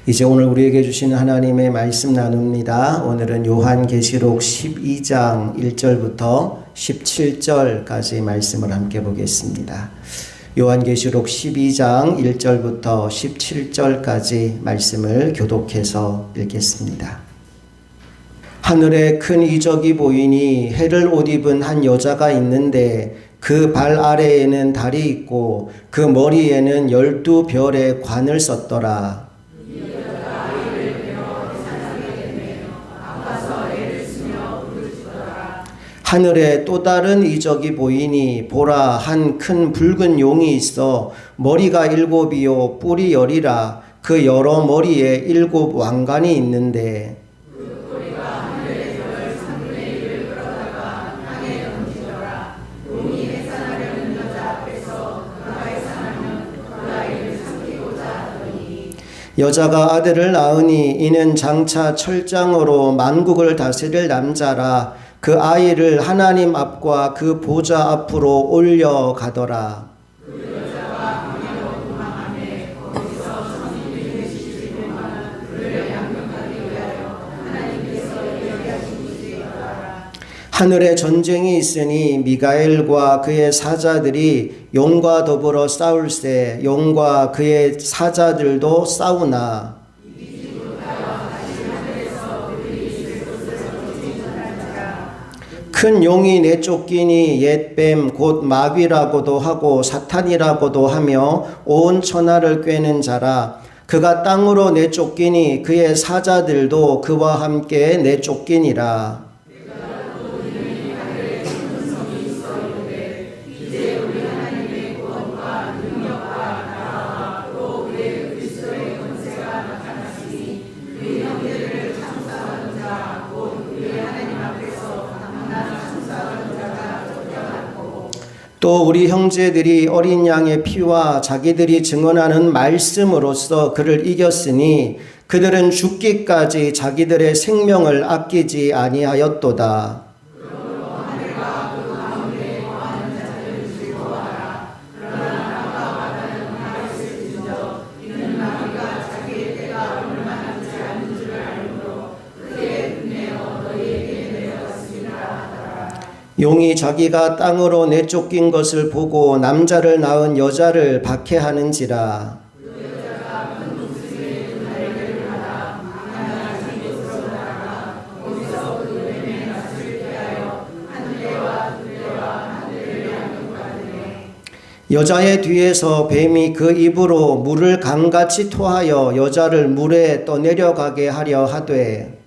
이제 오늘 우리에게 주신 하나님의 말씀 나눕니다. 오늘은 요한계시록 12장 1절부터 17절까지 말씀을 함께 보겠습니다. 요한계시록 12장 1절부터 17절까지 말씀을 교독해서 읽겠습니다. 하늘에 큰 이적이 보이니 해를 옷 입은 한 여자가 있는데 그 발 아래에는 달이 있고 그 머리에는 12별의 관을 썼더라. 하늘에 또 다른 이적이 보이니 보라, 한 큰 붉은 용이 있어 머리가 7이요 뿔이 10이라. 그 여러 머리에 7 왕관이 있는데 그 꼬리가 하늘의 별을 3분의 1을 끌어다가 땅에 던지더라. 용이 해산하려는 여자 앞에서 그가 해산하면 그 아이를 삼키고자 하더니 여자가 아들을 낳으니 이는 장차 철장으로 만국을 다스릴 남자라. 그 아이를 하나님 앞과 그 보좌 앞으로 올려가더라. 그 여자가 광야로 도망하매 거기서 선인들이 지키는 그를 양육하기 위하여 하나님께서 예비하신 곳이 있더라. 하늘에 전쟁이 있으니 미가엘과 그의 사자들이 용과 더불어 싸울세. 용과 그의 사자들도 싸우나 큰 용이 내쫓기니 옛뱀 곧 마귀라고도 하고 사탄이라고도 하며 온 천하를 꿰는 자라. 그가 땅으로 내쫓기니 그의 사자들도 그와 함께 내쫓기니라. 또 우리 형제들이 어린 양의 피와 자기들이 증언하는 말씀으로써 그를 이겼으니 그들은 죽기까지 자기들의 생명을 아끼지 아니하였도다. 용이 자기가 땅으로 내쫓긴 것을 보고 남자를 낳은 여자를 박해하는지라. 여자의 뒤에서 뱀이 그 입으로 물을 강같이 토하여 여자를 물에 떠내려가게 하려 하되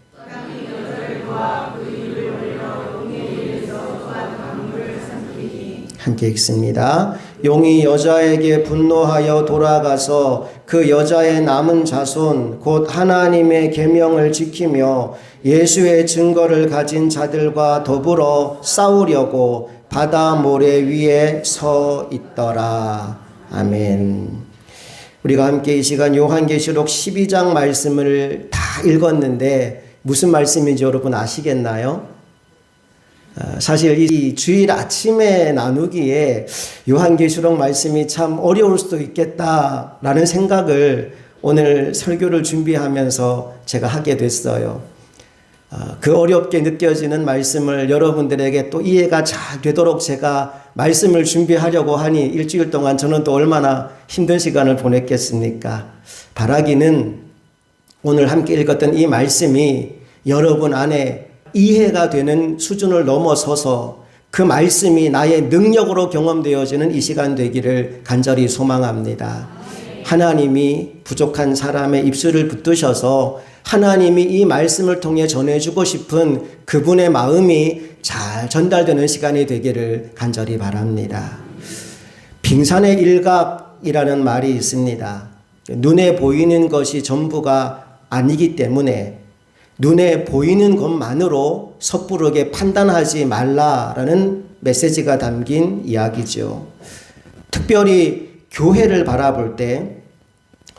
함께 읽습니다. 용이 여자에게 분노하여 돌아가서 그 여자의 남은 자손 곧 하나님의 계명을 지키며 예수의 증거를 가진 자들과 더불어 싸우려고 바다 모래 위에 서 있더라. 아멘. 우리가 함께 이 시간 요한계시록 12장 말씀을 다 읽었는데 무슨 말씀인지 여러분 아시겠나요? 사실 이 주일 아침에 나누기에 요한계시록 말씀이 참 어려울 수도 있겠다라는 생각을 오늘 설교를 준비하면서 제가 하게 됐어요. 그 어렵게 느껴지는 말씀을 여러분들에게 또 이해가 잘 되도록 제가 말씀을 준비하려고 하니 일주일 동안 저는 또 얼마나 힘든 시간을 보냈겠습니까? 바라기는 오늘 함께 읽었던 이 말씀이 여러분 안에 이해가 되는 수준을 넘어서서 그 말씀이 나의 능력으로 경험되어지는 이 시간 되기를 간절히 소망합니다. 하나님이 부족한 사람의 입술을 붙드셔서 하나님이 이 말씀을 통해 전해주고 싶은 그분의 마음이 잘 전달되는 시간이 되기를 간절히 바랍니다. 빙산의 일각이라는 말이 있습니다. 눈에 보이는 것이 전부가 아니기 때문에 눈에 보이는 것만으로 섣부르게 판단하지 말라라는 메시지가 담긴 이야기죠. 특별히 교회를 바라볼 때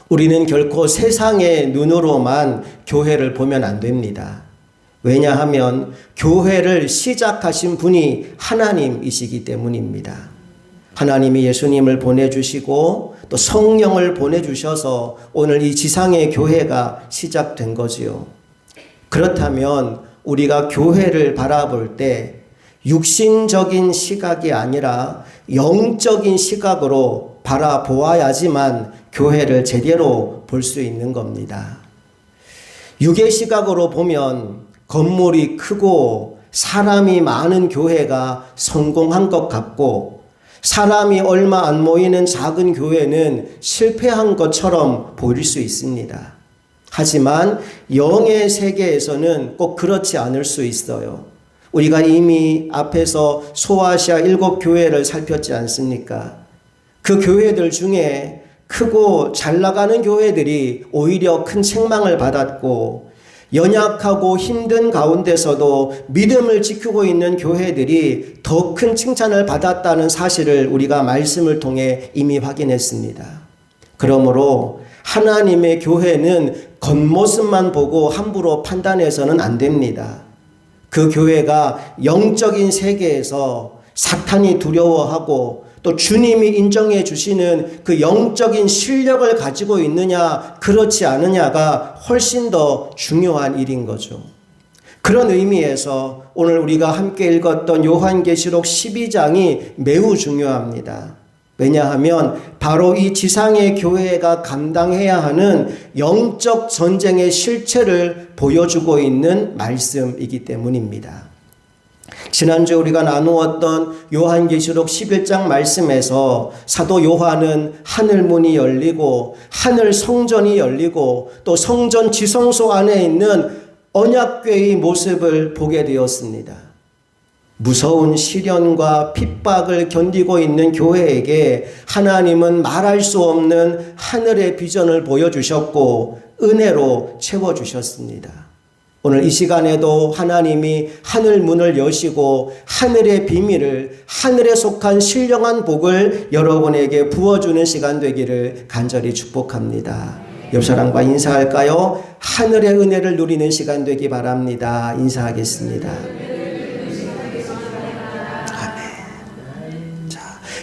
우리는 결코 세상의 눈으로만 교회를 보면 안 됩니다. 왜냐하면 교회를 시작하신 분이 하나님이시기 때문입니다. 하나님이 예수님을 보내주시고 또 성령을 보내주셔서 오늘 이 지상의 교회가 시작된 거지요. 그렇다면 우리가 교회를 바라볼 때 육신적인 시각이 아니라 영적인 시각으로 바라보아야지만 교회를 제대로 볼 수 있는 겁니다. 육의 시각으로 보면 건물이 크고 사람이 많은 교회가 성공한 것 같고, 사람이 얼마 안 모이는 작은 교회는 실패한 것처럼 보일 수 있습니다. 하지만 영의 세계에서는 꼭 그렇지 않을 수 있어요. 우리가 이미 앞에서 소아시아 7교회를 살폈지 않습니까? 그 교회들 중에 크고 잘 나가는 교회들이 오히려 큰 책망을 받았고, 연약하고 힘든 가운데서도 믿음을 지키고 있는 교회들이 더 큰 칭찬을 받았다는 사실을 우리가 말씀을 통해 이미 확인했습니다. 그러므로 하나님의 교회는 겉모습만 보고 함부로 판단해서는 안 됩니다. 그 교회가 영적인 세계에서 사탄이 두려워하고 또 주님이 인정해 주시는 그 영적인 실력을 가지고 있느냐 그렇지 않느냐가 훨씬 더 중요한 일인 거죠. 그런 의미에서 오늘 우리가 함께 읽었던 요한계시록 12장이 매우 중요합니다. 왜냐하면 바로 이 지상의 교회가 감당해야 하는 영적 전쟁의 실체를 보여주고 있는 말씀이기 때문입니다. 지난주 우리가 나누었던 요한계시록 11장 말씀에서 사도 요한은 하늘 문이 열리고 하늘 성전이 열리고 또 성전 지성소 안에 있는 언약궤의 모습을 보게 되었습니다. 무서운 시련과 핍박을 견디고 있는 교회에게 하나님은 말할 수 없는 하늘의 비전을 보여주셨고 은혜로 채워주셨습니다. 오늘 이 시간에도 하나님이 하늘 문을 여시고 하늘의 비밀을, 하늘에 속한 신령한 복을 여러분에게 부어주는 시간 되기를 간절히 축복합니다. 옆 사람과 인사할까요? 하늘의 은혜를 누리는 시간 되기 바랍니다. 인사하겠습니다.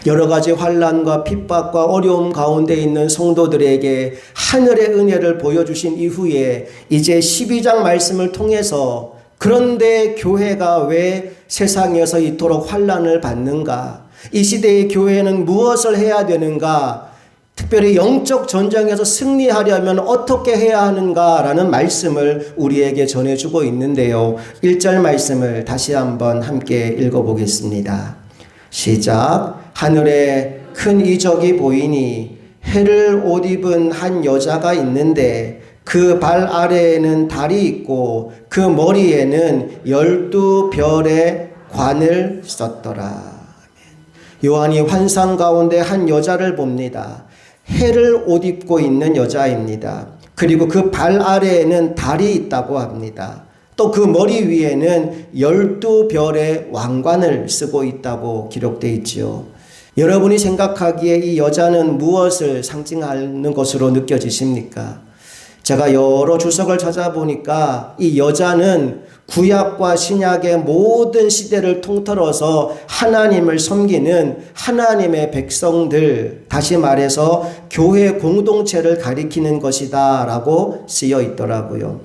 여러 가지 환난과 핍박과 어려움 가운데 있는 성도들에게 하늘의 은혜를 보여주신 이후에 이제 12장 말씀을 통해서 그런데 교회가 왜 세상에서 이토록 환난을 받는가? 이 시대의 교회는 무엇을 해야 되는가? 특별히 영적 전쟁에서 승리하려면 어떻게 해야 하는가라는 말씀을 우리에게 전해주고 있는데요. 1절 말씀을 다시 한번 함께 읽어보겠습니다. 시작. 하늘에 큰 이적이 보이니 해를 옷 입은 한 여자가 있는데 그 발 아래에는 달이 있고 그 머리에는 12별의 관을 썼더라. 요한이 환상 가운데 한 여자를 봅니다. 해를 옷 입고 있는 여자입니다. 그리고 그 발 아래에는 달이 있다고 합니다. 또 그 머리 위에는 12별의 왕관을 쓰고 있다고 기록되어 있지요. 여러분이 생각하기에 이 여자는 무엇을 상징하는 것으로 느껴지십니까? 제가 여러 주석을 찾아보니까 이 여자는 구약과 신약의 모든 시대를 통틀어서 하나님을 섬기는 하나님의 백성들, 다시 말해서 교회 공동체를 가리키는 것이다 라고 쓰여 있더라고요.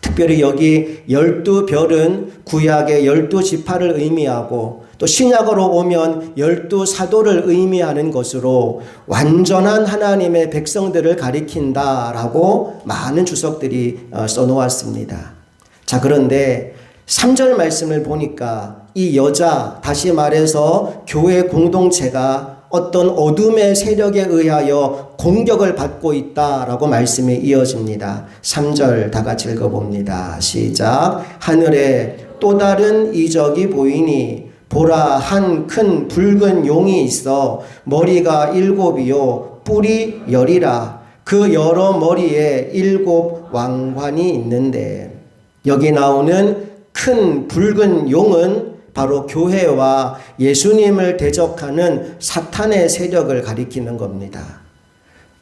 특별히 여기 12별은 구약의 12지파를 의미하고 또 신약으로 오면 12사도를 의미하는 것으로 완전한 하나님의 백성들을 가리킨다라고 많은 주석들이 써놓았습니다. 자, 그런데 3절 말씀을 보니까 이 여자, 다시 말해서 교회 공동체가 어떤 어둠의 세력에 의하여 공격을 받고 있다라고 말씀이 이어집니다. 3절 다 같이 읽어봅니다. 시작. 하늘에 또 다른 이적이 보이니 보라, 한 큰 붉은 용이 있어 머리가 7이요 뿔이 10이라. 그 여러 머리에 7 왕관이 있는데, 여기 나오는 큰 붉은 용은 바로 교회와 예수님을 대적하는 사탄의 세력을 가리키는 겁니다.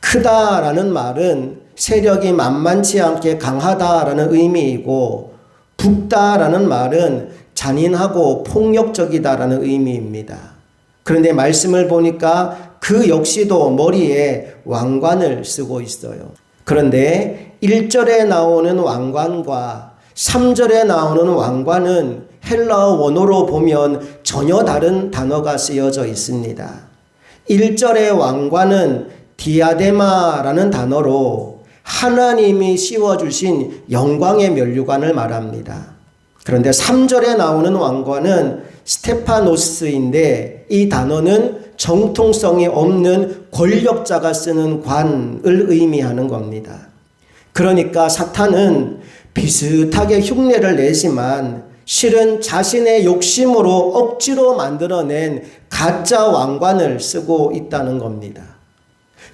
크다라는 말은 세력이 만만치 않게 강하다라는 의미이고, 붓다라는 말은 잔인하고 폭력적이다라는 의미입니다. 그런데 말씀을 보니까 그 역시도 머리에 왕관을 쓰고 있어요. 그런데 1절에 나오는 왕관과 3절에 나오는 왕관은 헬라어 원어로 보면 전혀 다른 단어가 쓰여져 있습니다. 1절의 왕관은 디아데마라는 단어로 하나님이 씌워주신 영광의 면류관을 말합니다. 그런데 3절에 나오는 왕관은 스테파노스인데 이 단어는 정통성이 없는 권력자가 쓰는 관을 의미하는 겁니다. 그러니까 사탄은 비슷하게 흉내를 내지만 실은 자신의 욕심으로 억지로 만들어낸 가짜 왕관을 쓰고 있다는 겁니다.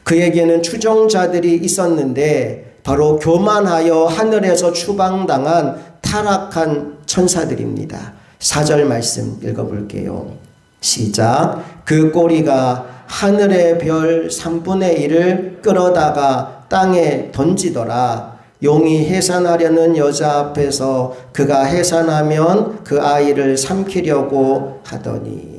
그에게는 추종자들이 있었는데 바로 교만하여 하늘에서 추방당한 타락한 천사들입니다. 4절 말씀 읽어볼게요. 시작. 그 꼬리가 하늘의 별 3분의 1을 끌어다가 땅에 던지더라. 용이 해산하려는 여자 앞에서 그가 해산하면 그 아이를 삼키려고 하더니.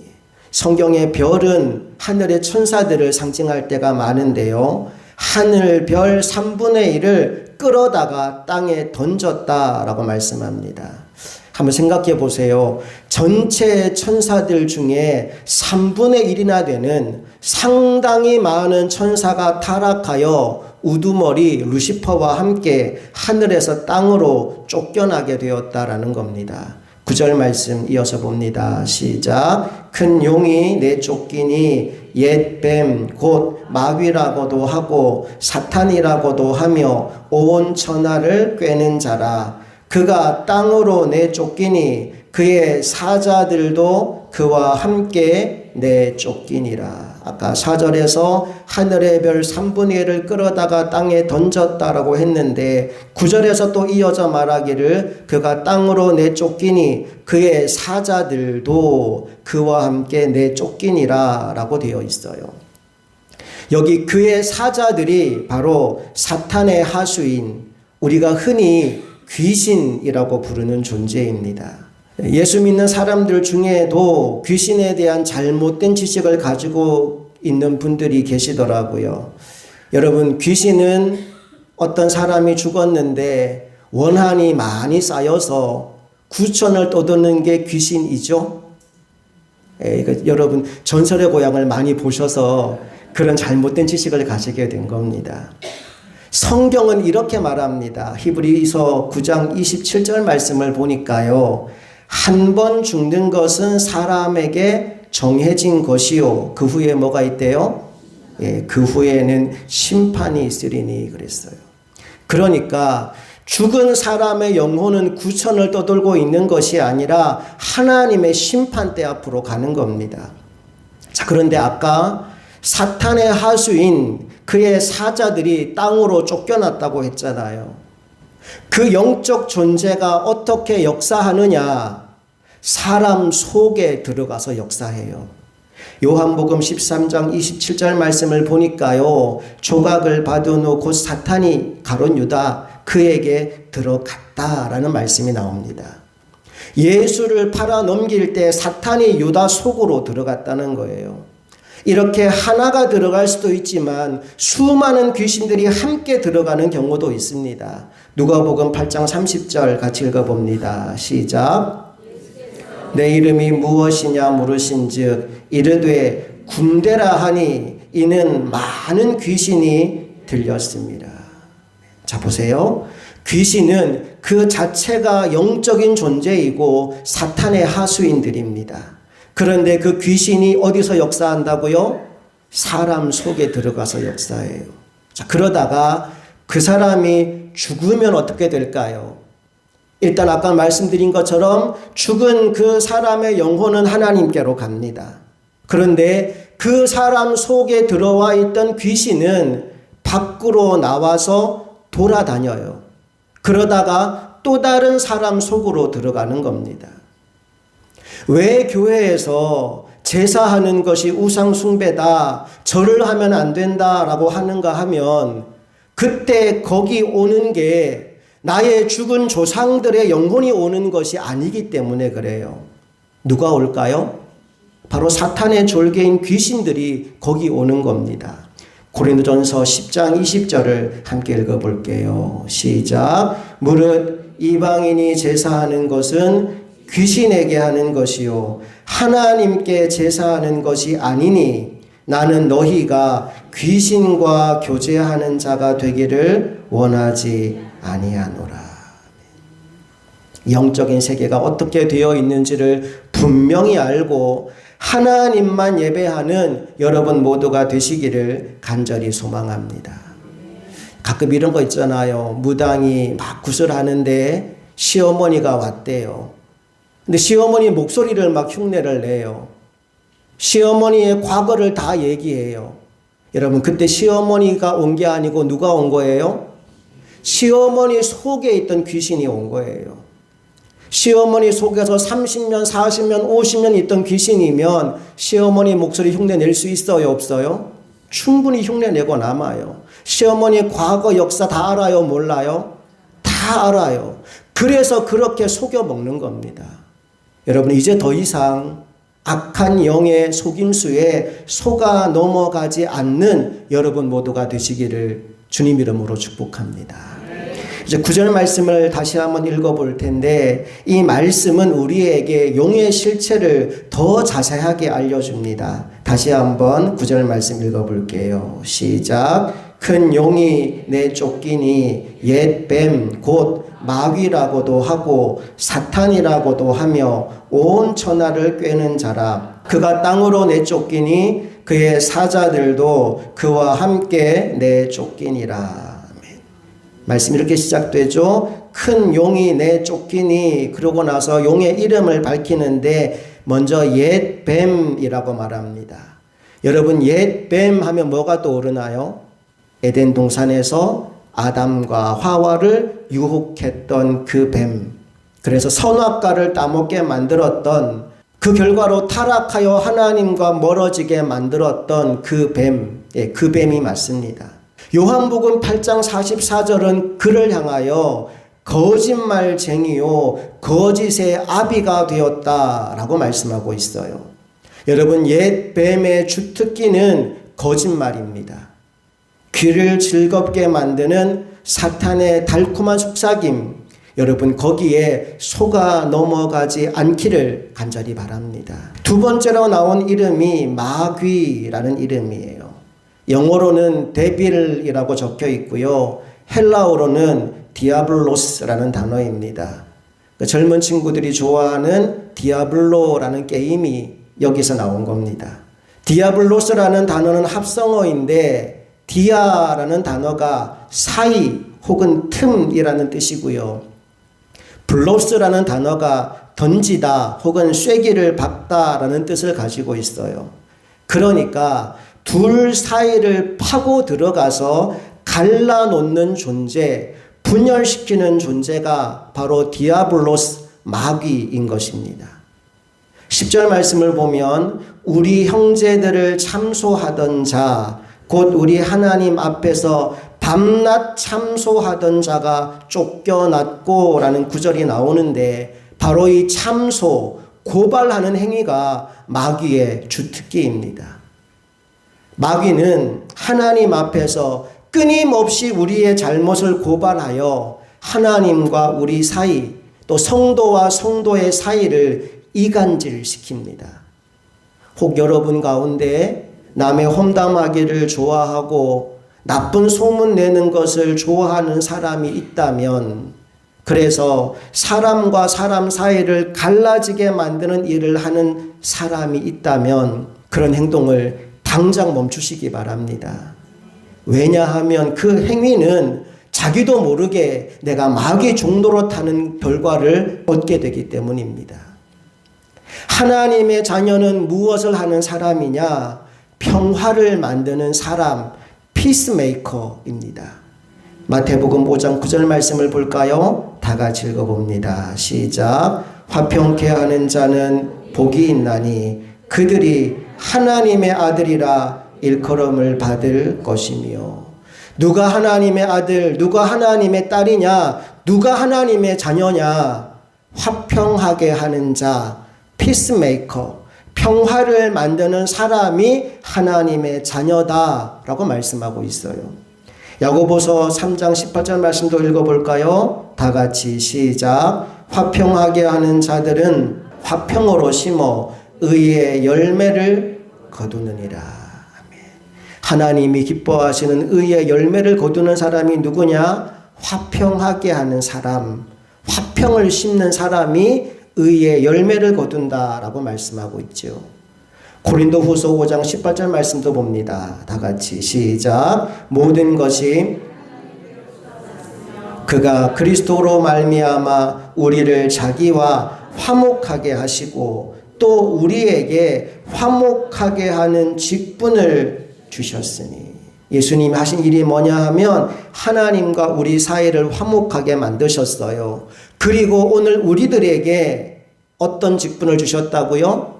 성경의 별은 하늘의 천사들을 상징할 때가 많은데요. 하늘 별 3분의 1을 끌어다가 땅에 던졌다라고 말씀합니다. 한번 생각해 보세요. 전체 천사들 중에 3분의 1이나 되는 상당히 많은 천사가 타락하여 우두머리 루시퍼와 함께 하늘에서 땅으로 쫓겨나게 되었다라는 겁니다. 9절 말씀 이어서 봅니다. 시작. 큰 용이 내쫓기니 옛 뱀 곧 마귀라고도 하고 사탄이라고도 하며 온 천하를 꿰는 자라. 그가 땅으로 내쫓기니 그의 사자들도 그와 함께 내쫓기니라. 아까 4절에서 하늘의 별 3분의 1을 끌어다가 땅에 던졌다라고 했는데 9절에서 또 이어져 말하기를 그가 땅으로 내쫓기니 그의 사자들도 그와 함께 내쫓기니라 라고 되어 있어요. 여기 그의 사자들이 바로 사탄의 하수인 우리가 흔히 귀신이라고 부르는 존재입니다. 예수 믿는 사람들 중에도 귀신에 대한 잘못된 지식을 가지고 있는 분들이 계시더라고요. 여러분, 귀신은 어떤 사람이 죽었는데 원한이 많이 쌓여서 구천을 떠도는 게 귀신이죠. 여러분, 전설의 고향을 많이 보셔서 그런 잘못된 지식을 가지게 된 겁니다. 성경은 이렇게 말합니다. 히브리서 9장 27절 말씀을 보니까요. 한 번 죽는 것은 사람에게 정해진 것이요. 그 후에 뭐가 있대요? 그 후에는 심판이 있으리니 그랬어요. 그러니까 죽은 사람의 영혼은 구천을 떠돌고 있는 것이 아니라 하나님의 심판대 앞으로 가는 겁니다. 자, 그런데 아까 사탄의 하수인 그의 사자들이 땅으로 쫓겨났다고 했잖아요. 그 영적 존재가 어떻게 역사하느냐? 사람 속에 들어가서 역사해요. 요한복음 13장 27절 말씀을 보니까요. 조각을 받은 후 곧 사탄이 가룟 유다 그에게 들어갔다라는 말씀이 나옵니다. 예수를 팔아 넘길 때 사탄이 유다 속으로 들어갔다는 거예요. 이렇게 하나가 들어갈 수도 있지만 수많은 귀신들이 함께 들어가는 경우도 있습니다. 누가복음 8장 30절 같이 읽어봅니다. 시작. 내 이름이 무엇이냐 물으신즉 이르되 군대라 하니 이는 많은 귀신이 들렸습니다. 자, 보세요. 귀신은 그 자체가 영적인 존재이고 사탄의 하수인들입니다. 그런데 그 귀신이 어디서 역사한다고요? 사람 속에 들어가서 역사해요. 자, 그러다가 그 사람이 죽으면 어떻게 될까요? 일단 아까 말씀드린 것처럼 죽은 그 사람의 영혼은 하나님께로 갑니다. 그런데 그 사람 속에 들어와 있던 귀신은 밖으로 나와서 돌아다녀요. 그러다가 또 다른 사람 속으로 들어가는 겁니다. 왜 교회에서 제사하는 것이 우상 숭배다, 절을 하면 안 된다라고 하는가 하면 그때 거기 오는 게 나의 죽은 조상들의 영혼이 오는 것이 아니기 때문에 그래요. 누가 올까요? 바로 사탄의 졸개인 귀신들이 거기 오는 겁니다. 고린도전서 10장 20절을 함께 읽어볼게요. 시작. 무릇 이방인이 제사하는 것은 귀신에게 하는 것이요 하나님께 제사하는 것이 아니니 나는 너희가 귀신과 교제하는 자가 되기를 원하지 아니하노라. 영적인 세계가 어떻게 되어 있는지를 분명히 알고 하나님만 예배하는 여러분 모두가 되시기를 간절히 소망합니다. 가끔 이런 거 있잖아요. 무당이 막 구슬하는데 시어머니가 왔대요. 근데 시어머니 목소리를 막 흉내를 내요. 시어머니의 과거를 다 얘기해요. 여러분, 그때 시어머니가 온 게 아니고 누가 온 거예요? 시어머니 속에 있던 귀신이 온 거예요. 시어머니 속에서 30년, 40년, 50년 있던 귀신이면 시어머니 목소리 흉내 낼 수 있어요, 없어요? 충분히 흉내 내고 남아요. 시어머니 과거 역사 다 알아요, 몰라요? 다 알아요. 그래서 그렇게 속여 먹는 겁니다. 여러분, 이제 더 이상 악한 영의 속임수에 속아 넘어가지 않는 여러분 모두가 되시기를 주님 이름으로 축복합니다. 이제 9절 말씀을 다시 한번 읽어볼 텐데 이 말씀은 우리에게 용의 실체를 더 자세하게 알려줍니다. 다시 한번 9절 말씀 읽어볼게요. 시작. 큰 용이 내쫓기니 옛 뱀 곧 마귀라고도 하고 사탄이라고도 하며 온 천하를 꿰는 자라. 그가 땅으로 내쫓기니 그의 사자들도 그와 함께 내쫓기니라. 말씀 이렇게 시작되죠. 큰 용이 내쫓기니 그러고 나서 용의 이름을 밝히는데 먼저 옛 뱀이라고 말합니다. 여러분, 옛 뱀 하면 뭐가 떠오르나요? 에덴 동산에서 아담과 하와를 유혹했던 그 뱀. 그래서 선악과를 따먹게 만들었던, 그 결과로 타락하여 하나님과 멀어지게 만들었던 그 뱀. 예, 그 뱀이 맞습니다. 요한복음 8장 44절은 그를 향하여 거짓말쟁이요 거짓의 아비가 되었다라고 말씀하고 있어요. 여러분, 옛 뱀의 주특기는 거짓말입니다. 귀를 즐겁게 만드는 사탄의 달콤한 속삭임, 여러분 거기에 속아 넘어가지 않기를 간절히 바랍니다. 두 번째로 나온 이름이 마귀라는 이름이에요. 영어로는 데빌이라고 적혀 있고요. 헬라어로는 디아블로스라는 단어입니다. 젊은 친구들이 좋아하는 디아블로라는 게임이 여기서 나온 겁니다. 디아블로스라는 단어는 합성어인데 디아라는 단어가 사이 혹은 틈이라는 뜻이고요. 블로스라는 단어가 던지다 혹은 쐐기를 박다라는 뜻을 가지고 있어요. 그러니까 둘 사이를 파고 들어가서 갈라놓는 존재, 분열시키는 존재가 바로 디아블로스, 마귀인 것입니다. 10절 말씀을 보면 우리 형제들을 참소하던 자, 곧 우리 하나님 앞에서 밤낮 참소하던 자가 쫓겨났고 라는 구절이 나오는데 바로 이 참소, 고발하는 행위가 마귀의 주특기입니다. 마귀는 하나님 앞에서 끊임없이 우리의 잘못을 고발하여 하나님과 우리 사이, 또 성도와 성도의 사이를 이간질시킵니다. 혹 여러분 가운데 남의 험담하기를 좋아하고 나쁜 소문 내는 것을 좋아하는 사람이 있다면, 그래서 사람과 사람 사이를 갈라지게 만드는 일을 하는 사람이 있다면 그런 행동을 당장 멈추시기 바랍니다. 왜냐하면 그 행위는 자기도 모르게 내가 마귀 종로로 타는 결과를 얻게 되기 때문입니다. 하나님의 자녀는 무엇을 하는 사람이냐? 평화를 만드는 사람, 피스메이커입니다. 마태복음 5장 9절 말씀을 볼까요? 다 같이 읽어봅니다. 시작. 화평케 하는 자는 복이 있나니 그들이 하나님의 아들이라 일컬음을 받을 것이며. 누가 하나님의 아들, 누가 하나님의 딸이냐, 누가 하나님의 자녀냐? 화평하게 하는 자, 피스메이커. 평화를 만드는 사람이 하나님의 자녀다라고 말씀하고 있어요. 야고보서 3장 18절 말씀도 읽어볼까요? 다 같이 시작. 화평하게 하는 자들은 화평으로 심어 의의 열매를 거두느니라. 아멘. 하나님이 기뻐하시는 의의 열매를 거두는 사람이 누구냐? 화평하게 하는 사람, 화평을 심는 사람이 의의 열매를 거둔다라고 말씀하고 있죠. 고린도후서 5장 18절 말씀도 봅니다. 다 같이 시작. 모든 것이 그가 그리스도로 말미암아 우리를 자기와 화목하게 하시고 또 우리에게 화목하게 하는 직분을 주셨으니, 예수님이 하신 일이 뭐냐 하면 하나님과 우리 사이를 화목하게 만드셨어요. 그리고 오늘 우리들에게 어떤 직분을 주셨다고요?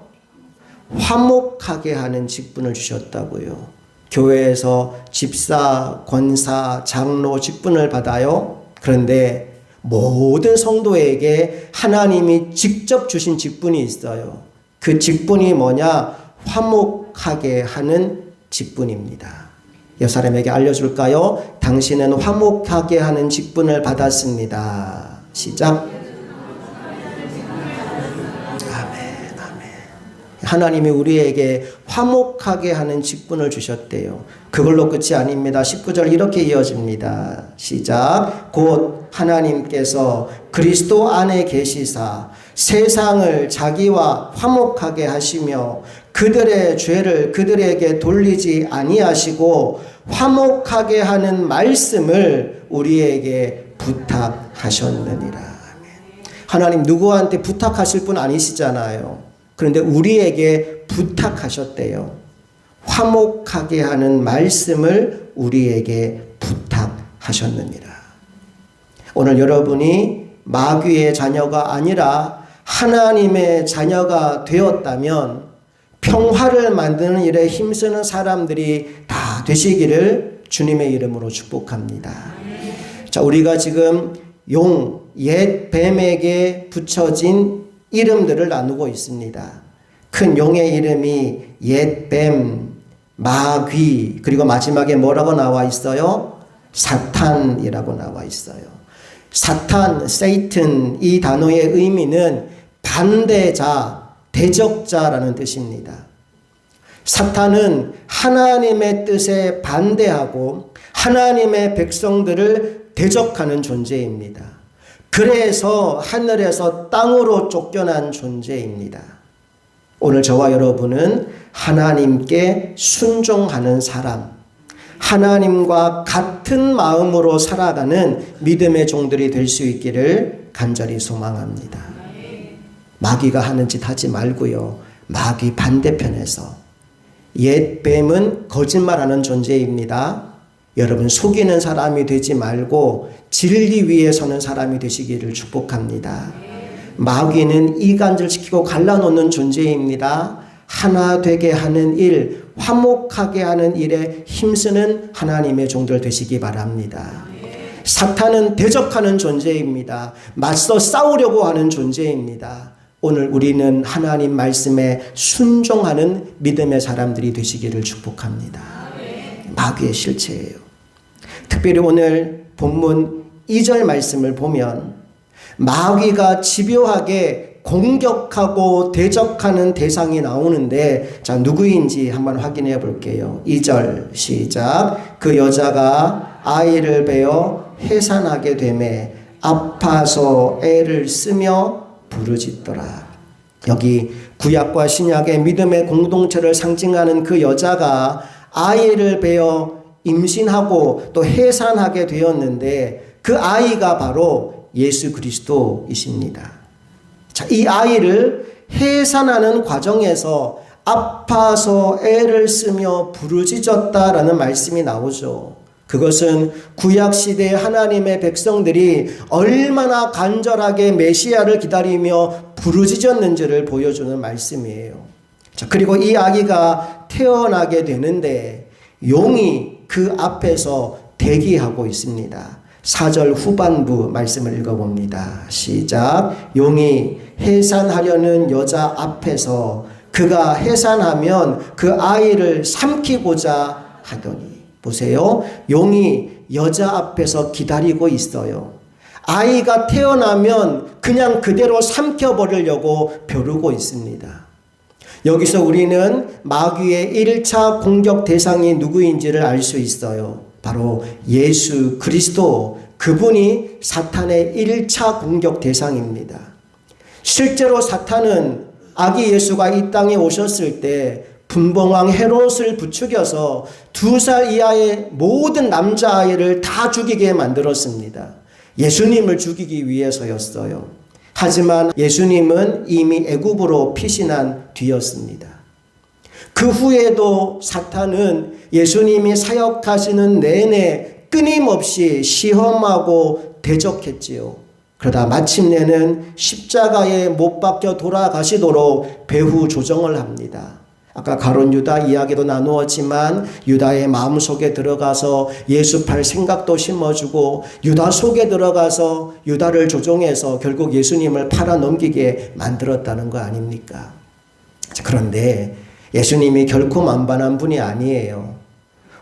화목하게 하는 직분을 주셨다고요. 교회에서 집사, 권사, 장로 직분을 받아요. 그런데 모든 성도에게 하나님이 직접 주신 직분이 있어요. 그 직분이 뭐냐? 화목하게 하는 직분입니다. 옆 사람에게 알려줄까요? 당신은 화목하게 하는 직분을 받았습니다. 시작. 하나님이 우리에게 화목하게 하는 직분을 주셨대요. 그걸로 끝이 아닙니다. 19절 이렇게 이어집니다. 시작. 곧 하나님께서 그리스도 안에 계시사 세상을 자기와 화목하게 하시며 그들의 죄를 그들에게 돌리지 아니하시고 화목하게 하는 말씀을 우리에게 부탁하셨느니라. 하나님 누구한테 부탁하실 분 아니시잖아요. 그런데 우리에게 부탁하셨대요. 화목하게 하는 말씀을 우리에게 부탁하셨느니라. 오늘 여러분이 마귀의 자녀가 아니라 하나님의 자녀가 되었다면 평화를 만드는 일에 힘쓰는 사람들이 다 되시기를 주님의 이름으로 축복합니다. 자, 우리가 지금 옛 뱀에게 붙여진 이름들을 나누고 있습니다. 큰 용의 이름이 옛 뱀, 마귀, 그리고 마지막에 뭐라고 나와 있어요? 사탄이라고 나와 있어요. 사탄, Satan, 이 단어의 의미는 반대자, 대적자라는 뜻입니다. 사탄은 하나님의 뜻에 반대하고 하나님의 백성들을 대적하는 존재입니다. 그래서 하늘에서 땅으로 쫓겨난 존재입니다. 오늘 저와 여러분은 하나님께 순종하는 사람, 하나님과 같은 마음으로 살아가는 믿음의 종들이 될 수 있기를 간절히 소망합니다. 마귀가 하는 짓 하지 말고요. 마귀 반대편에서 옛 뱀은 거짓말하는 존재입니다. 여러분 속이는 사람이 되지 말고 진리 위에 서는 사람이 되시기를 축복합니다. 마귀는 이간질시키고 갈라놓는 존재입니다. 하나 되게 하는 일, 화목하게 하는 일에 힘쓰는 하나님의 종들 되시기 바랍니다. 사탄은 대적하는 존재입니다. 맞서 싸우려고 하는 존재입니다. 오늘 우리는 하나님 말씀에 순종하는 믿음의 사람들이 되시기를 축복합니다. 마귀의 실체예요. 특별히 오늘 본문 2절 말씀을 보면 마귀가 집요하게 공격하고 대적하는 대상이 나오는데, 자, 누구인지 한번 확인해 볼게요. 2절 시작. 그 여자가 아이를 베어 해산하게 되매 아파서 애를 쓰며 부르짖더라. 여기 구약과 신약의 믿음의 공동체를 상징하는 그 여자가 아이를 베어 임신하고 또 해산하게 되었는데 그 아이가 바로 예수 그리스도이십니다. 자, 이 아이를 해산하는 과정에서 아파서 애를 쓰며 부르짖었다라는 말씀이 나오죠. 그것은 구약시대의 하나님의 백성들이 얼마나 간절하게 메시아를 기다리며 부르짖었는지를 보여주는 말씀이에요. 자, 그리고 이 아기가 태어나게 되는데 용이 그 앞에서 대기하고 있습니다. 4절 후반부 말씀을 읽어봅니다. 시작. 용이 해산하려는 여자 앞에서 그 그가 해산하면 그 아이를 삼키고자 하더니. 보세요. 용이 여자 앞에서 기다리고 있어요. 아이가 태어나면 그냥 그대로 삼켜버리려고 벼르고 있습니다. 여기서 우리는 마귀의 1차 공격 대상이 누구인지를 알 수 있어요. 바로 예수 그리스도, 그분이 사탄의 1차 공격 대상입니다. 실제로 사탄은 아기 예수가 이 땅에 오셨을 때 분봉왕 헤롯을 부추겨서 2살 이하의 모든 남자아이를 다 죽이게 만들었습니다. 예수님을 죽이기 위해서였어요. 하지만 예수님은 이미 애굽으로 피신한 뒤였습니다. 그 후에도 사탄은 예수님이 사역하시는 내내 끊임없이 시험하고 대적했지요. 그러다 마침내는 십자가에 못 박혀 돌아가시도록 배후 조정을 합니다. 아까 가룟 유다 이야기도 나누었지만 유다의 마음속에 들어가서 예수 팔 생각도 심어주고 유다 속에 들어가서 유다를 조종해서 결국 예수님을 팔아넘기게 만들었다는 거 아닙니까? 그런데 예수님이 결코 만반한 분이 아니에요.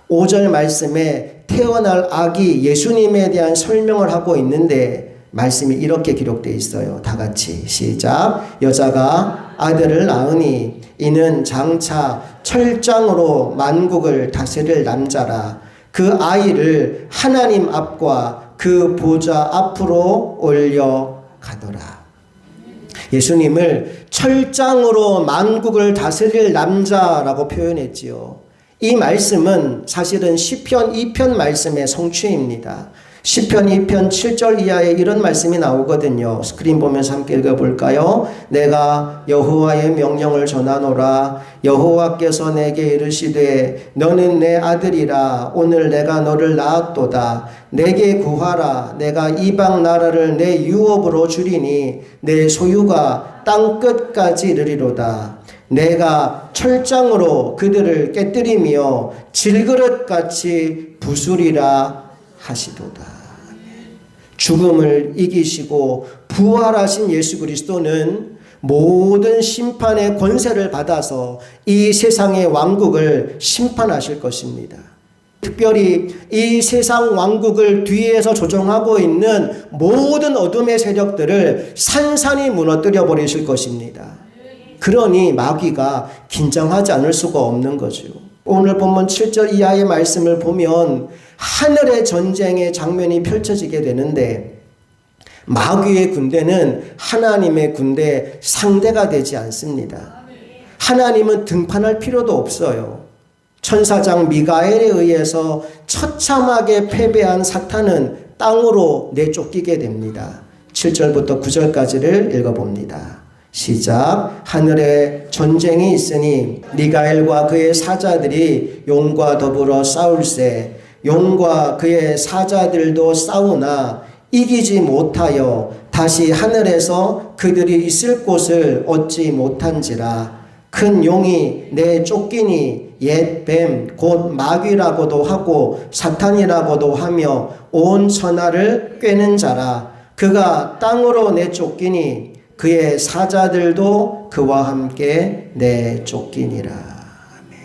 5절 말씀에 태어날 아기 예수님에 대한 설명을 하고 있는데 말씀이 이렇게 기록되어 있어요. 다 같이 시작. 여자가 아들을 낳으니 이는 장차 철장으로 만국을 다스릴 남자라. 그 아이를 하나님 앞과 그 보좌 앞으로 올려가더라. 예수님을 철장으로 만국을 다스릴 남자라고 표현했지요. 이 말씀은 사실은 시편 2편 말씀의 성취입니다. 시편 2편 7절 이하에 이런 말씀이 나오거든요. 스크린 보면서 함께 읽어볼까요? 내가 여호와의 명령을 전하노라. 여호와께서 내게 이르시되 너는 내 아들이라. 오늘 내가 너를 낳았도다. 내게 구하라. 내가 이방 나라를 내 유업으로 주리니 내 소유가 땅 끝까지 이르리로다. 내가 철장으로 그들을 깨뜨리며 질그릇같이 부수리라 하시도다. 죽음을 이기시고 부활하신 예수 그리스도는 모든 심판의 권세를 받아서 이 세상의 왕국을 심판하실 것입니다. 특별히 이 세상 왕국을 뒤에서 조종하고 있는 모든 어둠의 세력들을 산산이 무너뜨려 버리실 것입니다. 그러니 마귀가 긴장하지 않을 수가 없는 거죠. 오늘 본문 7절 이하의 말씀을 보면 하늘의 전쟁의 장면이 펼쳐지게 되는데 마귀의 군대는 하나님의 군대 상대가 되지 않습니다. 하나님은 등판할 필요도 없어요. 천사장 미가엘에 의해서 처참하게 패배한 사탄은 땅으로 내쫓기게 됩니다. 7절부터 9절까지를 읽어봅니다. 시작. 하늘에 전쟁이 있으니 미가엘과 그의 사자들이 용과 더불어 싸울세. 용과 그의 사자들도 싸우나 이기지 못하여 다시 하늘에서 그들이 있을 곳을 얻지 못한지라. 큰 용이 내쫓기니 옛 뱀 곧 마귀라고도 하고 사탄이라고도 하며 온 천하를 꿰는 자라. 그가 땅으로 내쫓기니 그의 사자들도 그와 함께 내쫓기니라. 아멘.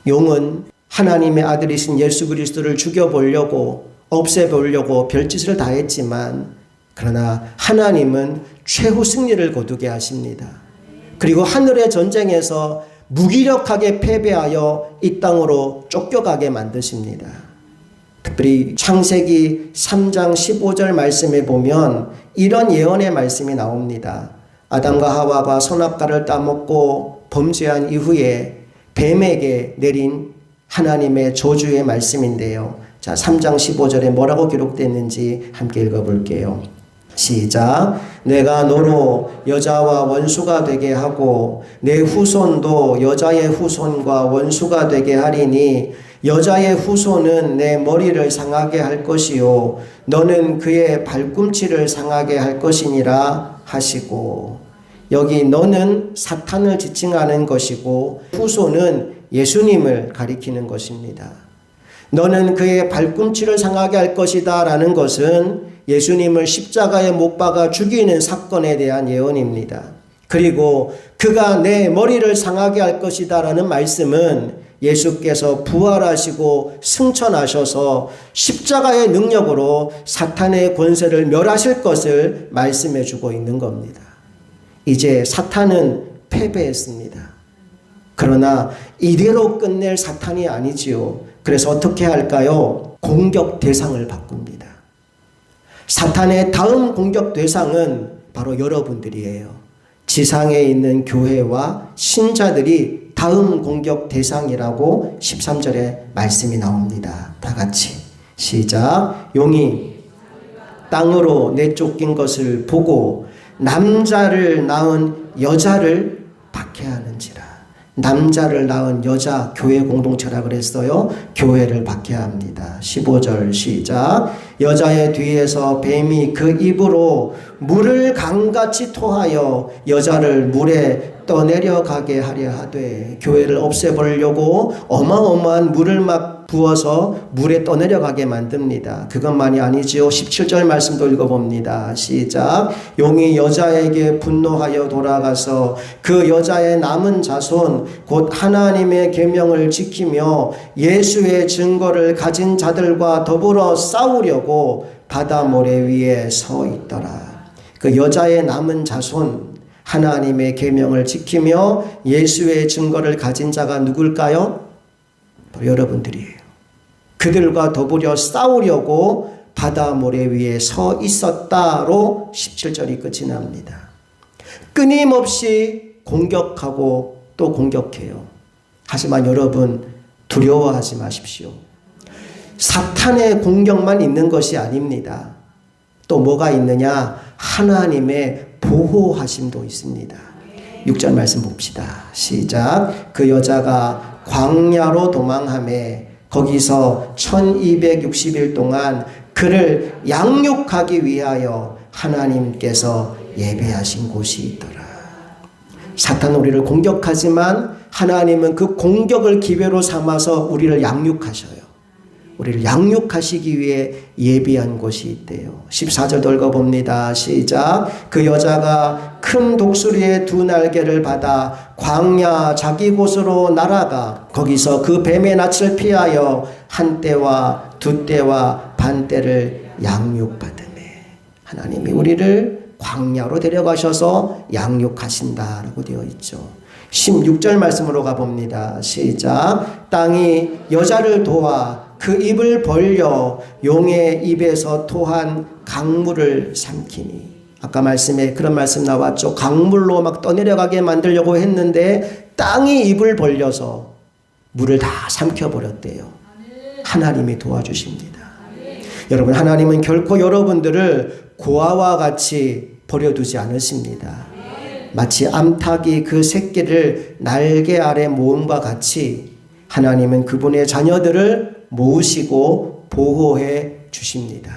용은 하나님의 아들이신 예수 그리스도를 죽여보려고 없애보려고 별짓을 다 했지만 그러나 하나님은 최후 승리를 거두게 하십니다. 그리고 하늘의 전쟁에서 무기력하게 패배하여 이 땅으로 쫓겨가게 만드십니다. 특별히 창세기 3장 15절 말씀에 보면 이런 예언의 말씀이 나옵니다. 아담과 하와가 선악과를 따먹고 범죄한 이후에 뱀에게 내린 하나님의 저주의 말씀인데요. 자, 3장 15절에 뭐라고 기록됐는지 함께 읽어볼게요. 시작. 내가 너로 여자와 원수가 되게 하고 내 후손도 여자의 후손과 원수가 되게 하리니 여자의 후손은 내 머리를 상하게 할 것이요 너는 그의 발꿈치를 상하게 할 것이니라 하시고, 여기 너는 사탄을 지칭하는 것이고 후손은 예수님을 가리키는 것입니다. 너는 그의 발꿈치를 상하게 할 것이다 라는 것은 예수님을 십자가에 못 박아 죽이는 사건에 대한 예언입니다. 그리고 그가 내 머리를 상하게 할 것이다 라는 말씀은 예수께서 부활하시고 승천하셔서 십자가의 능력으로 사탄의 권세를 멸하실 것을 말씀해 주고 있는 겁니다. 이제 사탄은 패배했습니다. 그러나 이대로 끝낼 사탄이 아니지요. 그래서 어떻게 할까요? 공격 대상을 바꿉니다. 사탄의 다음 공격 대상은 바로 여러분들이에요. 지상에 있는 교회와 신자들이 다음 공격 대상이라고 13절에 말씀이 나옵니다. 다 같이 시작. 용이 땅으로 내쫓긴 것을 보고 남자를 낳은 여자를 박해하는지라. 남자를 낳은 여자 교회 공동체라 그랬어요. 교회를 박해합니다. 15절 시작. 여자의 뒤에서 뱀이 그 입으로 물을 강같이 토하여 여자를 물에 떠내려가게 하려 하되, 교회를 없애버리려고 어마어마한 물을 막 부어서 물에 떠내려가게 만듭니다. 그것만이 아니지요. 17절 말씀도 읽어봅니다. 시작. 용이 여자에게 분노하여 돌아가서 그 여자의 남은 자손 곧 하나님의 계명을 지키며 예수의 증거를 가진 자들과 더불어 싸우려고 바다 모래 위에 서 있더라. 그 여자의 남은 자손, 하나님의 계명을 지키며 예수의 증거를 가진 자가 누굴까요? 바로 여러분들이에요. 그들과 더불어 싸우려고 바다 모래 위에 서 있었다로 17절이 끝이 납니다. 끊임없이 공격하고 또 공격해요. 하지만 여러분, 두려워하지 마십시오. 사탄의 공격만 있는 것이 아닙니다. 또 뭐가 있느냐? 하나님의 보호하심도 있습니다. 6절 말씀 봅시다. 시작. 그 여자가 광야로 도망하매 거기서 1260일 동안 그를 양육하기 위하여 하나님께서 예배하신 곳이 있더라. 사탄은 우리를 공격하지만 하나님은 그 공격을 기회로 삼아서 우리를 양육하셔요. 우리를 양육하시기 위해 예비한 곳이 있대요. 14절 읽어봅니다. 시작. 그 여자가 큰 독수리의 두 날개를 받아 광야 자기 곳으로 날아가 거기서 그 뱀의 낯을 피하여 한 때와 두 때와 반 때를 양육받으매. 하나님이 우리를 광야로 데려가셔서 양육하신다라고 되어 있죠. 16절 말씀으로 가봅니다. 시작. 땅이 여자를 도와 그 입을 벌려 용의 입에서 토한 강물을 삼키니. 아까 말씀에 그런 말씀 나왔죠. 강물로 막 떠내려가게 만들려고 했는데 땅이 입을 벌려서 물을 다 삼켜버렸대요. 하나님이 도와주십니다. 여러분, 하나님은 결코 여러분들을 고아와 같이 버려두지 않으십니다. 마치 암탉이 그 새끼를 날개 아래 모음과 같이 하나님은 그분의 자녀들을 모으시고 보호해 주십니다.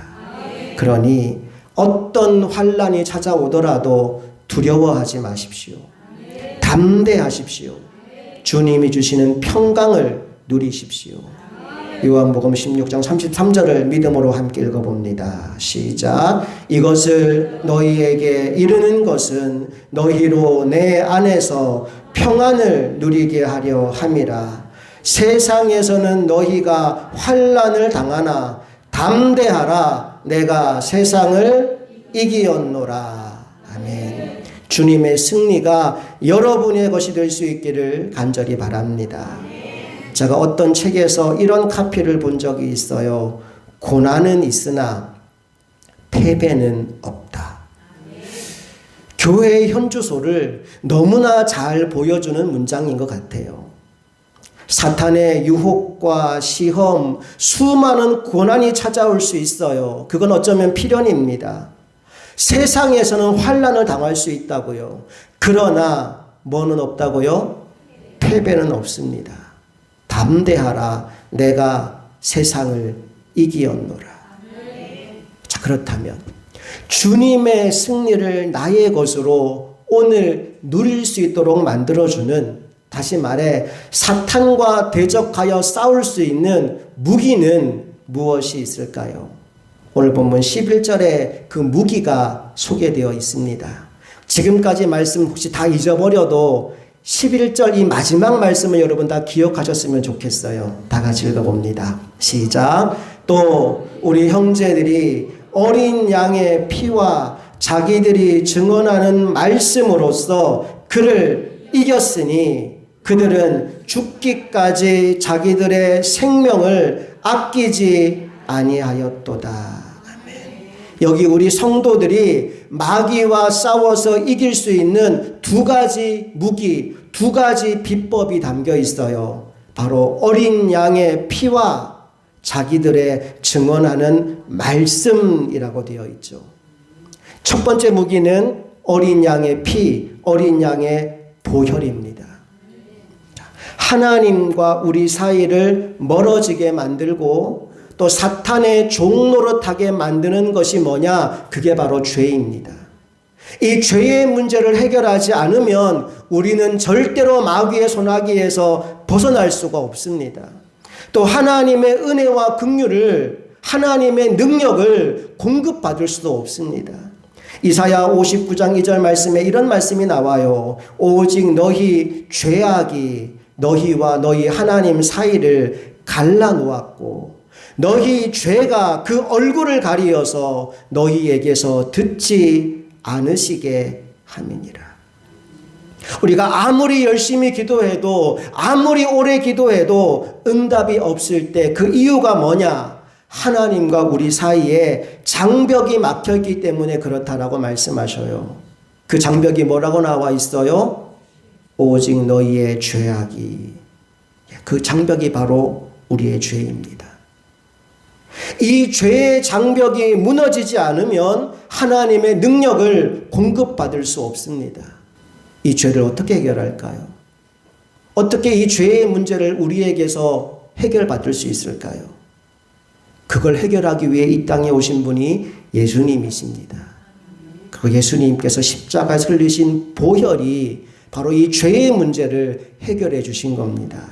그러니 어떤 환난이 찾아오더라도 두려워하지 마십시오. 담대하십시오. 주님이 주시는 평강을 누리십시오. 요한복음 16장 33절을 믿음으로 함께 읽어봅니다. 시작. 이것을 너희에게 이르는 것은 너희로 내 안에서 평안을 누리게 하려 함이라. 세상에서는 너희가 환난을 당하나 담대하라. 내가 세상을 이기었노라. 아멘. 주님의 승리가 여러분의 것이 될 수 있기를 간절히 바랍니다. 제가 어떤 책에서 이런 카피를 본 적이 있어요. 고난은 있으나 패배는 없다. 교회의 현주소를 너무나 잘 보여주는 문장인 것 같아요. 사탄의 유혹과 시험, 수많은 고난이 찾아올 수 있어요. 그건 어쩌면 필연입니다. 세상에서는 환난을 당할 수 있다고요. 그러나 뭐는 없다고요? 패배는 없습니다. 담대하라. 내가 세상을 이기었노라. 자, 그렇다면 주님의 승리를 나의 것으로 오늘 누릴 수 있도록 만들어주는, 다시 말해 사탄과 대적하여 싸울 수 있는 무기는 무엇이 있을까요? 오늘 본문 11절에 그 무기가 소개되어 있습니다. 지금까지 말씀 혹시 다 잊어버려도 11절 이 마지막 말씀을 여러분 다 기억하셨으면 좋겠어요. 다 같이 읽어봅니다. 시작. 또 우리 형제들이 어린 양의 피와 자기들이 증언하는 말씀으로써 그를 이겼으니 그들은 죽기까지 자기들의 생명을 아끼지 아니하였도다. 아멘. 여기 우리 성도들이 마귀와 싸워서 이길 수 있는 두 가지 무기, 두 가지 비법이 담겨 있어요. 바로 어린 양의 피와 자기들의 증언하는 말씀이라고 되어 있죠. 첫 번째 무기는 어린 양의 피, 어린 양의 보혈입니다. 하나님과 우리 사이를 멀어지게 만들고 또 사탄의 종노릇하게 만드는 것이 뭐냐? 그게 바로 죄입니다. 이 죄의 문제를 해결하지 않으면 우리는 절대로 마귀의 손아귀에서 벗어날 수가 없습니다. 또 하나님의 은혜와 긍휼을, 하나님의 능력을 공급받을 수도 없습니다. 이사야 59장 2절 말씀에 이런 말씀이 나와요. 오직 너희 죄악이 너희와 너희 하나님 사이를 갈라놓았고 너희 죄가 그 얼굴을 가리어서 너희에게서 듣지 않으시게 함이니라. 우리가 아무리 열심히 기도해도 아무리 오래 기도해도 응답이 없을 때 그 이유가 뭐냐? 하나님과 우리 사이에 장벽이 막혀있기 때문에 그렇다라고 말씀하셔요. 그 장벽이 뭐라고 나와 있어요? 오직 너희의 죄악이. 그 장벽이 바로 우리의 죄입니다. 이 죄의 장벽이 무너지지 않으면 하나님의 능력을 공급받을 수 없습니다. 이 죄를 어떻게 해결할까요? 어떻게 이 죄의 문제를 우리에게서 해결받을 수 있을까요? 그걸 해결하기 위해 이 땅에 오신 분이 예수님이십니다. 그 예수님께서 십자가에 흘리신 보혈이 바로 이 죄의 문제를 해결해 주신 겁니다.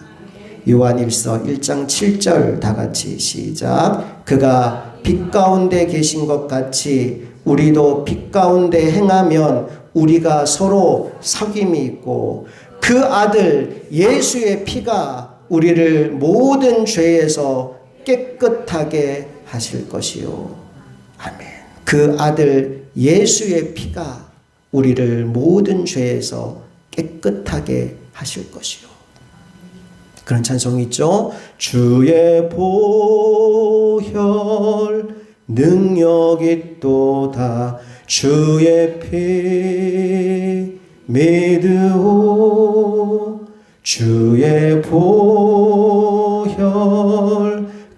요한일서 1장 7절 다 같이 시작. 그가 빛 가운데 계신 것 같이 우리도 빛 가운데 행하면 우리가 서로 사귐이 있고 그 아들 예수의 피가 우리를 모든 죄에서 깨끗하게 하실 것이요. 아멘. 그 아들 예수의 피가 우리를 모든 죄에서 깨끗하게 하실 것이요. 그런 찬송이 있죠. 주의 보혈 능력 있도다. 주의 피 믿으오. 주의 보혈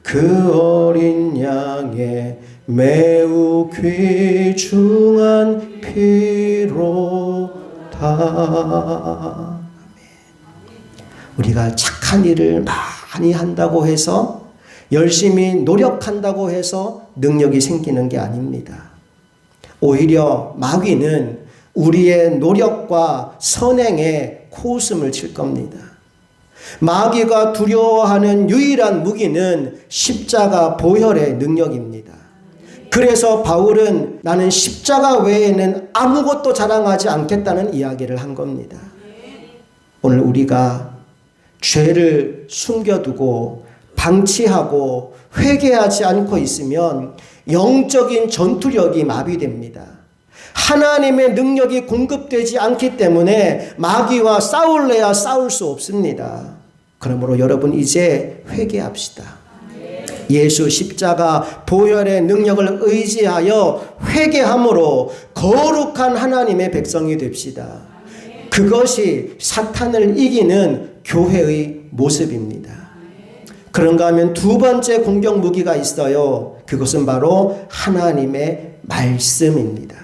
그 어린 양의 매우 귀중한 피로다. 우리가 착한 일을 많이 한다고 해서 열심히 노력한다고 해서 능력이 생기는 게 아닙니다. 오히려 마귀는 우리의 노력과 선행에 코웃음을 칠 겁니다. 마귀가 두려워하는 유일한 무기는 십자가 보혈의 능력입니다. 그래서 바울은 나는 십자가 외에는 아무것도 자랑하지 않겠다는 이야기를 한 겁니다. 오늘 우리가 죄를 숨겨두고 방치하고 회개하지 않고 있으면 영적인 전투력이 마비됩니다. 하나님의 능력이 공급되지 않기 때문에 마귀와 싸울래야 싸울 수 없습니다. 그러므로 여러분 이제 회개합시다. 예수 십자가 보혈의 능력을 의지하여 회개함으로 거룩한 하나님의 백성이 됩시다. 그것이 사탄을 이기는 교회의 모습입니다. 그런가 하면 두 번째 공격 무기가 있어요. 그것은 바로 하나님의 말씀입니다.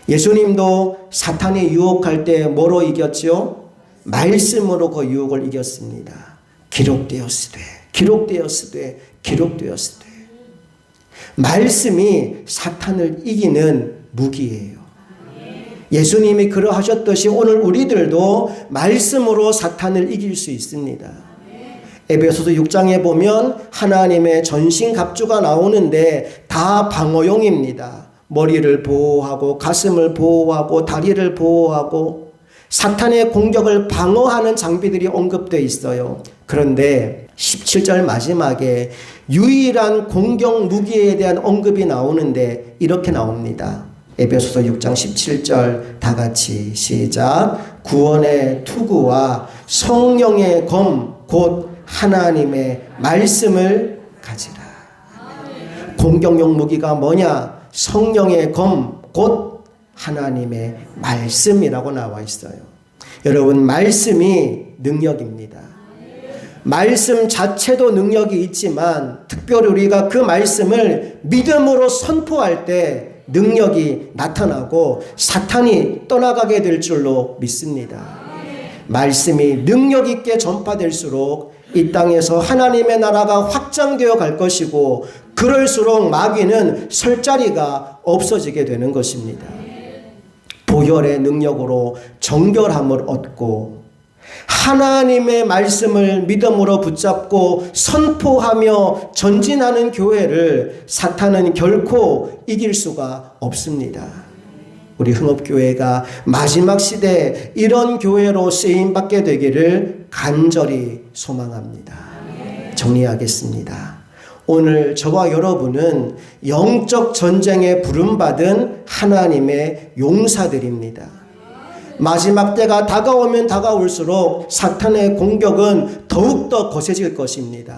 예수님도 사탄이 유혹할 때 뭐로 이겼죠? 말씀으로 그 유혹을 이겼습니다. 기록되었으되, 기록되었으되, 기록되었으되. 말씀이 사탄을 이기는 무기예요. 예수님이 그러하셨듯이 오늘 우리들도 말씀으로 사탄을 이길 수 있습니다. 에베소서 6장에 보면 하나님의 전신갑주가 나오는데 다 방어용입니다. 머리를 보호하고 가슴을 보호하고 다리를 보호하고 사탄의 공격을 방어하는 장비들이 언급되어 있어요. 그런데 17절 마지막에 유일한 공격 무기에 대한 언급이 나오는데 이렇게 나옵니다. 에베소서 6장 17절 다 같이 시작. 구원의 투구와 성령의 검 곧 하나님의 말씀을 가지라. 공격용 무기가 뭐냐? 성령의 검 곧 하나님의 말씀이라고 나와 있어요. 여러분, 말씀이 능력입니다. 말씀 자체도 능력이 있지만 특별히 우리가 그 말씀을 믿음으로 선포할 때 능력이 나타나고 사탄이 떠나가게 될 줄로 믿습니다. 말씀이 능력 있게 전파될수록 이 땅에서 하나님의 나라가 확장되어 갈 것이고 그럴수록 마귀는 설 자리가 없어지게 되는 것입니다. 보혈의 능력으로 정결함을 얻고 하나님의 말씀을 믿음으로 붙잡고 선포하며 전진하는 교회를 사탄은 결코 이길 수가 없습니다. 우리 흥업교회가 마지막 시대에 이런 교회로 쓰임받게 되기를 간절히 소망합니다. 정리하겠습니다. 오늘 저와 여러분은 영적 전쟁에 부름받은 하나님의 용사들입니다. 마지막 때가 다가오면 다가올수록 사탄의 공격은 더욱더 거세질 것입니다.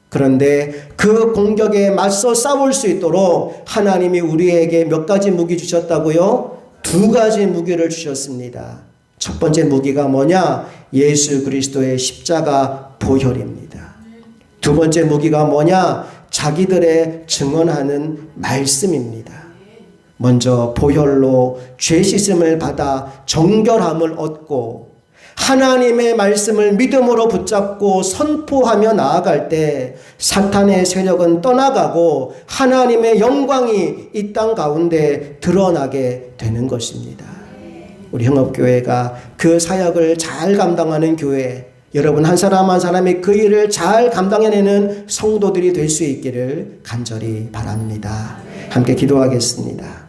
그런데 그 공격에 맞서 싸울 수 있도록 하나님이 우리에게 몇 가지 무기 주셨다고요? 2가지 무기를 주셨습니다. 첫 번째 무기가 뭐냐? 예수 그리스도의 십자가 보혈입니다. 두 번째 무기가 뭐냐? 자기들의 증언하는 말씀입니다. 먼저 보혈로 죄 씻음을 받아 정결함을 얻고 하나님의 말씀을 믿음으로 붙잡고 선포하며 나아갈 때 사탄의 세력은 떠나가고 하나님의 영광이 이 땅 가운데 드러나게 되는 것입니다. 우리 흥업교회가 그 사역을 잘 감당하는 교회, 여러분 한 사람 한 사람이 그 일을 잘 감당해내는 성도들이 될 수 있기를 간절히 바랍니다. 함께 기도하겠습니다.